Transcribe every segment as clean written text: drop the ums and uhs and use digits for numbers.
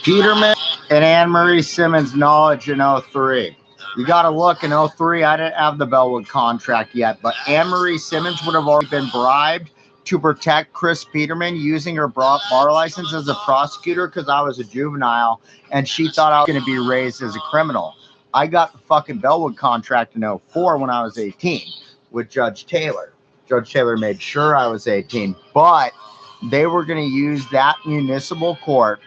Petermen and Anne Marie Simmonds' knowledge in '03. You got to look in '03. I didn't have the Bellwood contract yet, but Anne Marie Simmonds would have already been bribed to protect Chris Petermen using her bar license as a prosecutor because I was a juvenile and she thought I was going to be raised as a criminal. I got the fucking Bellwood contract in '04 when I was 18 with Judge Taylor. Judge Taylor made sure I was 18, but they were going to use that municipal court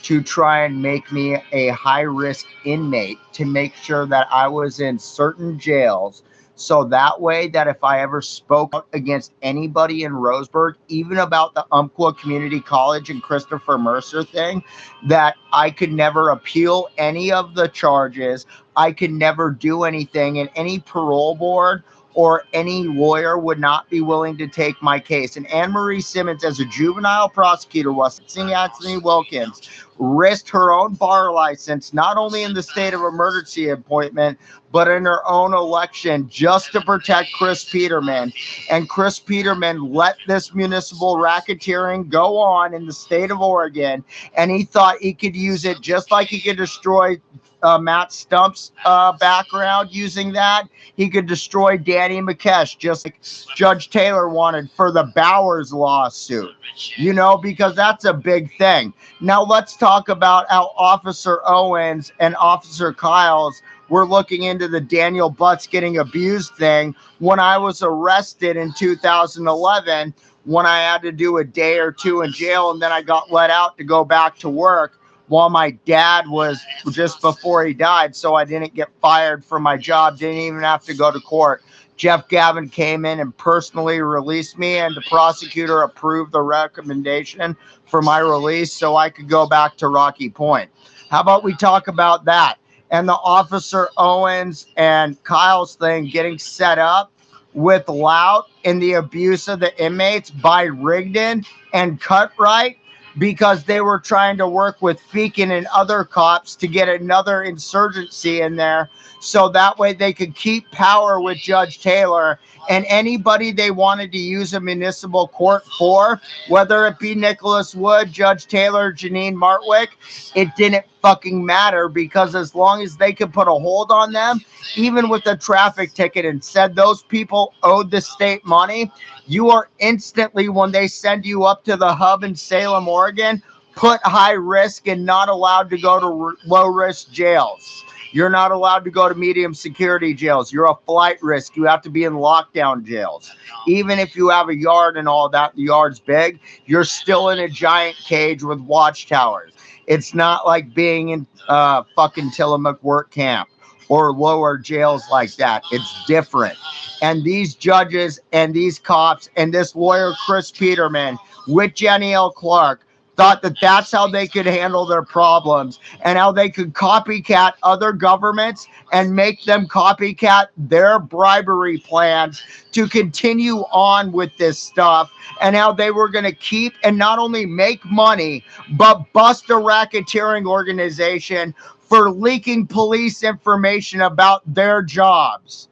to try and make me a high-risk inmate to make sure that I was in certain jails. So that way that if I ever spoke out against anybody in Roseburg, even about the Umpqua Community College and Christopher Mercer thing, that I could never appeal any of the charges. I could never do anything, and any parole board or any lawyer would not be willing to take my case. And Anne Marie Simmonds, as a juvenile prosecutor, was seeing Anthony Wilkins, risked her own bar license, not only in the state of emergency appointment, but in her own election, just to protect Chris Petermen. And Chris Petermen let this municipal racketeering go on in the state of Oregon, and he thought he could use it just like he could destroy Matt Stump's background using that. He could destroy Danny McKesh just like Judge Taylor wanted for the Bowers lawsuit, you know, because that's a big thing. Now let's talk about how Officer Owens and Officer Kyles were looking into the Daniel Butts getting abused thing when I was arrested in 2011, when I had to do a day or two in jail, and then I got let out to go back to work while my dad was just before he died, so I didn't get fired from my job, didn't even have to go to court. Jeff Gavin came in and personally released me, and the prosecutor approved the recommendation for my release so I could go back to Rocky Point. How about we talk about that? And the Officer Owens and Kyle's thing getting set up with Lout and the abuse of the inmates by Rigdon and Cutright, because they were trying to work with Feakin and other cops to get another insurgency in there so that way they could keep power with Judge Taylor. And anybody they wanted to use a municipal court for, whether it be Nicholas Wood, Judge Taylor, Janine Martwick, it didn't fucking matter, because as long as they could put a hold on them, even with a traffic ticket, and said those people owed the state money, you are instantly, when they send you up to the hub in Salem, Oregon, put high risk and not allowed to go to low risk jails. You're not allowed to go to medium security jails. You're a flight risk. You have to be in lockdown jails. Even if you have a yard and all that, the yard's big, you're still in a giant cage with watchtowers. It's not like being in fucking Tillamook work camp or lower jails like that. It's different. And these judges and these cops and this lawyer, Chris Petermen, with Jenny L. Clark, thought that that's how they could handle their problems and how they could copycat other governments and make them copycat their bribery plans to continue on with this stuff, and how they were going to keep and not only make money, but bust a racketeering organization for leaking police information about their jobs.